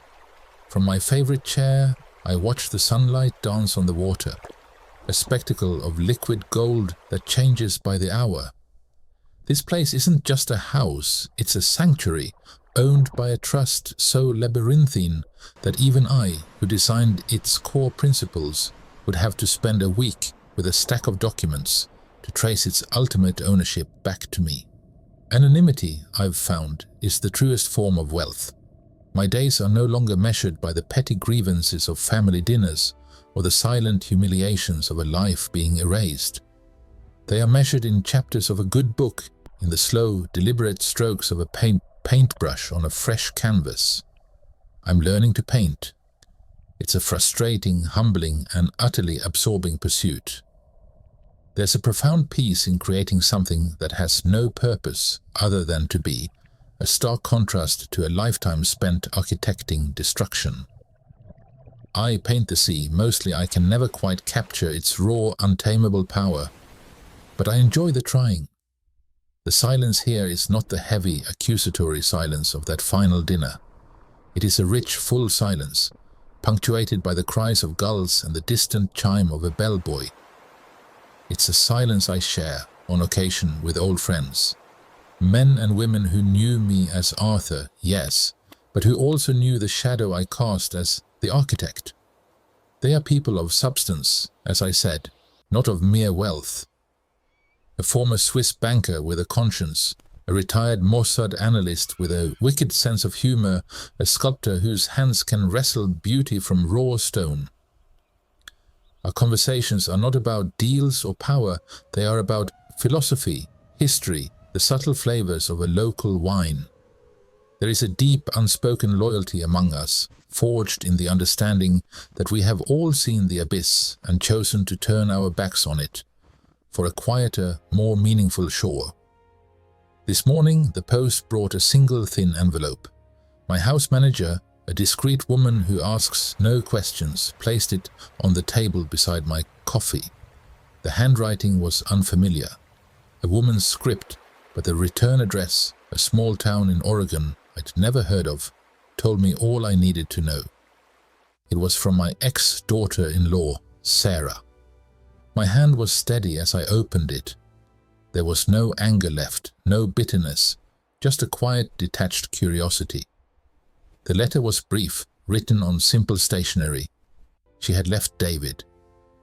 From my favorite chair, I watch the sunlight dance on the water, a spectacle of liquid gold that changes by the hour. This place isn't just a house, it's a sanctuary, owned by a trust so labyrinthine that even I, who designed its core principles, would have to spend a week with a stack of documents to trace its ultimate ownership back to me. Anonymity, I've found, is the truest form of wealth. My days are no longer measured by the petty grievances of family dinners or the silent humiliations of a life being erased. They are measured in chapters of a good book, in the slow, deliberate strokes of a paintbrush on a fresh canvas. I'm learning to paint. It's a frustrating, humbling, and utterly absorbing pursuit. There's a profound peace in creating something that has no purpose other than to be, a stark contrast to a lifetime spent architecting destruction. I paint the sea, mostly I can never quite capture its raw, untamable power, but I enjoy the trying. The silence here is not the heavy, accusatory silence of that final dinner. It is a rich, full silence, punctuated by the cries of gulls and the distant chime of a bellboy. It's a silence I share, on occasion, with old friends. Men and women who knew me as Arthur, yes, but who also knew the shadow I cast as the architect. They are people of substance, as I said, not of mere wealth. A former Swiss banker with a conscience, a retired Mossad analyst with a wicked sense of humor, a sculptor whose hands can wrestle beauty from raw stone. Our conversations are not about deals or power, they are about philosophy, history, the subtle flavors of a local wine. There is a deep, unspoken loyalty among us, forged in the understanding that we have all seen the abyss and chosen to turn our backs on it, for a quieter, more meaningful shore. This morning, the post brought a single thin envelope. My house manager, a discreet woman who asks no questions, placed it on the table beside my coffee. The handwriting was unfamiliar. A woman's script, but the return address, a small town in Oregon I'd never heard of, told me all I needed to know. It was from my ex-daughter-in-law, Sarah. My hand was steady as I opened it. There was no anger left, no bitterness, just a quiet, detached curiosity. The letter was brief, written on simple stationery. She had left David.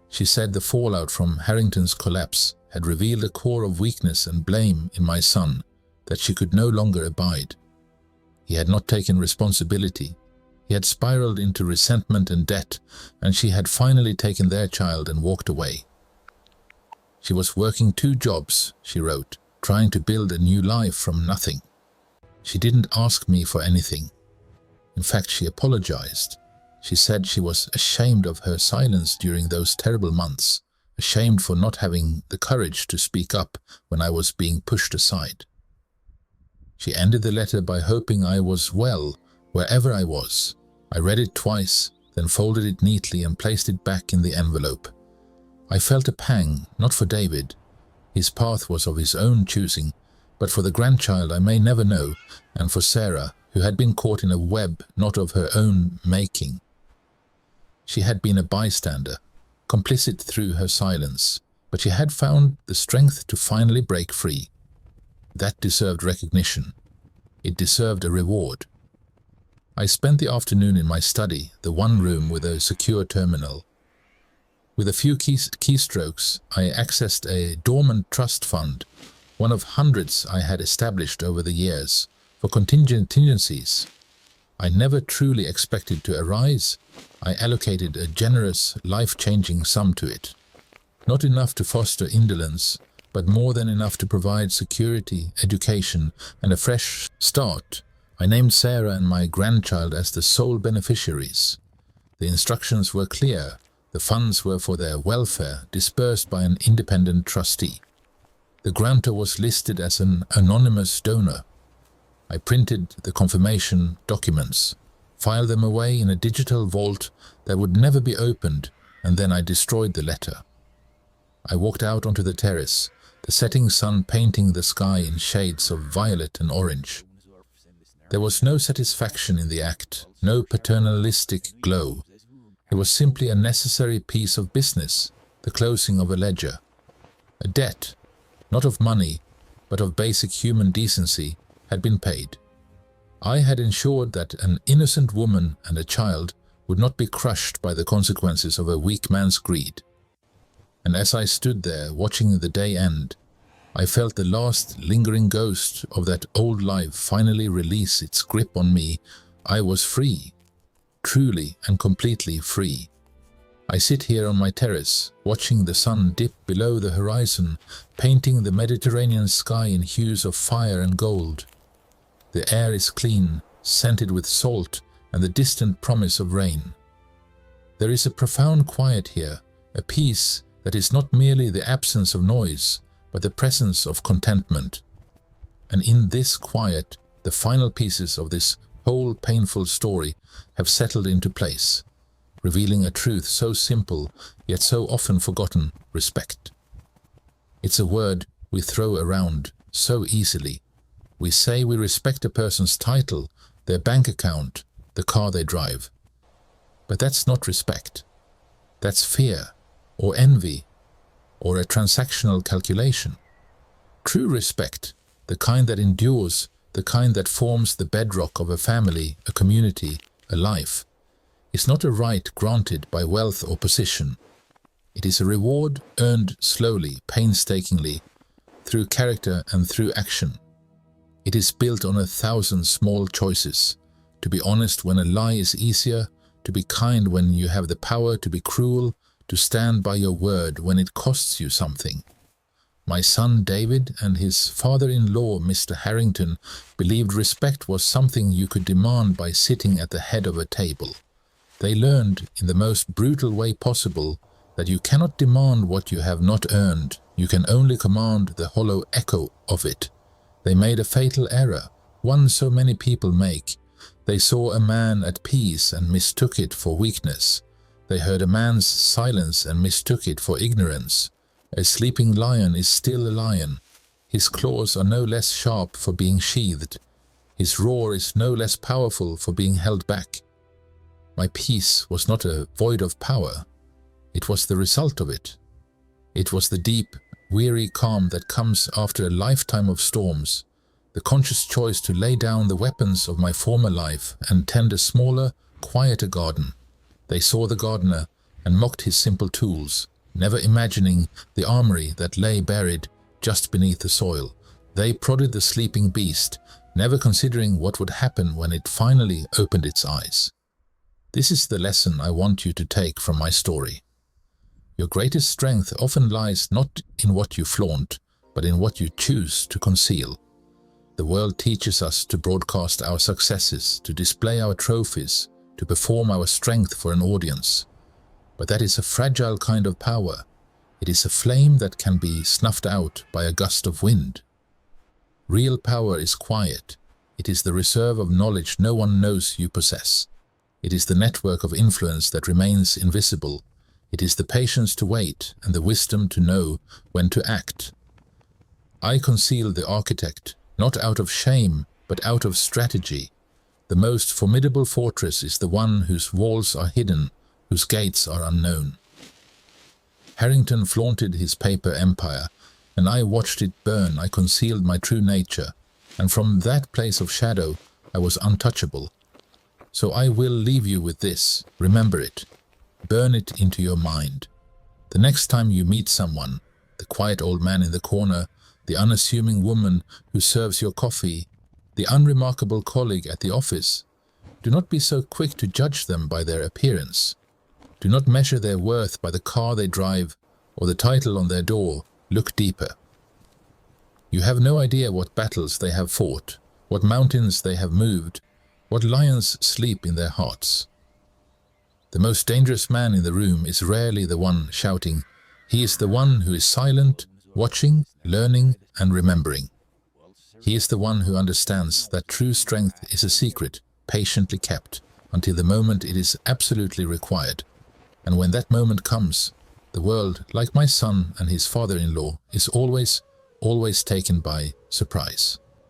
She said the fallout from Harrington's collapse had revealed a core of weakness and blame in my son that she could no longer abide. He had not taken responsibility. He had spiraled into resentment and debt, and she had finally taken their child and walked away. She was working 2 jobs, she wrote, trying to build a new life from nothing. She didn't ask me for anything. In fact, she apologized. She said she was ashamed of her silence during those terrible months, ashamed for not having the courage to speak up when I was being pushed aside. She ended the letter by hoping I was well, wherever I was. I read it twice, then folded it neatly and placed it back in the envelope. I felt a pang, not for David. His path was of his own choosing, but for the grandchild I may never know, and for Sarah, who had been caught in a web not of her own making. She had been a bystander, complicit through her silence, but she had found the strength to finally break free. That deserved recognition. It deserved a reward. I spent the afternoon in my study, the one room with a secure terminal. With a few keystrokes, I accessed a dormant trust fund, one of hundreds I had established over the years, for contingencies. I never truly expected to arise. I allocated a generous, life-changing sum to it. Not enough to foster indolence, but more than enough to provide security, education, and a fresh start. I named Sarah and my grandchild as the sole beneficiaries. The instructions were clear. The funds were for their welfare, dispersed by an independent trustee. The grantor was listed as an anonymous donor. I printed the confirmation documents, filed them away in a digital vault that would never be opened, and then I destroyed the letter. I walked out onto the terrace, the setting sun painting the sky in shades of violet and orange. There was no satisfaction in the act, no paternalistic glow. It was simply a necessary piece of business, the closing of a ledger. A debt, not of money, but of basic human decency, had been paid. I had ensured that an innocent woman and a child would not be crushed by the consequences of a weak man's greed. And as I stood there watching the day end, I felt the last lingering ghost of that old life finally release its grip on me. I was free, truly and completely free. I sit here on my terrace, watching the sun dip below the horizon, painting the Mediterranean sky in hues of fire and gold. The air is clean, scented with salt, and the distant promise of rain. There is a profound quiet here, a peace that is not merely the absence of noise, but the presence of contentment. And in this quiet, the final pieces of this whole painful story have settled into place, revealing a truth so simple, yet so often forgotten: respect. It's a word we throw around so easily. We say we respect a person's title, their bank account, the car they drive. But that's not respect. That's fear, or envy, or a transactional calculation. True respect, the kind that endures, the kind that forms the bedrock of a family, a community, a life, is not a right granted by wealth or position. It is a reward earned slowly, painstakingly, through character and through action. It is built on 1,000 small choices: to be honest when a lie is easier, to be kind when you have the power to be cruel, to stand by your word when it costs you something. My son David and his father-in-law Mr. Harrington believed respect was something you could demand by sitting at the head of a table. They learned in the most brutal way possible that you cannot demand what you have not earned, you can only command the hollow echo of it. They made a fatal error, one so many people make. They saw a man at peace and mistook it for weakness. They heard a man's silence and mistook it for ignorance. A sleeping lion is still a lion. His claws are no less sharp for being sheathed. His roar is no less powerful for being held back. My peace was not a void of power. It was the result of it. It was the deep, weary calm that comes after a lifetime of storms, the conscious choice to lay down the weapons of my former life and tend a smaller, quieter garden. They saw the gardener and mocked his simple tools, never imagining the armory that lay buried just beneath the soil. They prodded the sleeping beast, never considering what would happen when it finally opened its eyes. This is the lesson I want you to take from my story. Your greatest strength often lies not in what you flaunt, but in what you choose to conceal. The world teaches us to broadcast our successes, to display our trophies, to perform our strength for an audience. But that is a fragile kind of power. It is a flame that can be snuffed out by a gust of wind. Real power is quiet. It is the reserve of knowledge no one knows you possess. It is the network of influence that remains invisible. It is the patience to wait and the wisdom to know when to act. I conceal the architect, not out of shame, but out of strategy. The most formidable fortress is the one whose walls are hidden, whose gates are unknown. Harrington flaunted his paper empire, and I watched it burn. I concealed my true nature, and from that place of shadow I was untouchable. So I will leave you with this. Remember it. Burn it into your mind. The next time you meet someone, the quiet old man in the corner, the unassuming woman who serves your coffee, the unremarkable colleague at the office, do not be so quick to judge them by their appearance. Do not measure their worth by the car they drive or the title on their door. Look deeper. You have no idea what battles they have fought, what mountains they have moved, what lions sleep in their hearts. The most dangerous man in the room is rarely the one shouting. He is the one who is silent, watching, learning, and remembering. He is the one who understands that true strength is a secret, patiently kept, until the moment it is absolutely required. And when that moment comes, the world, like my son and his father-in-law, is always taken by surprise.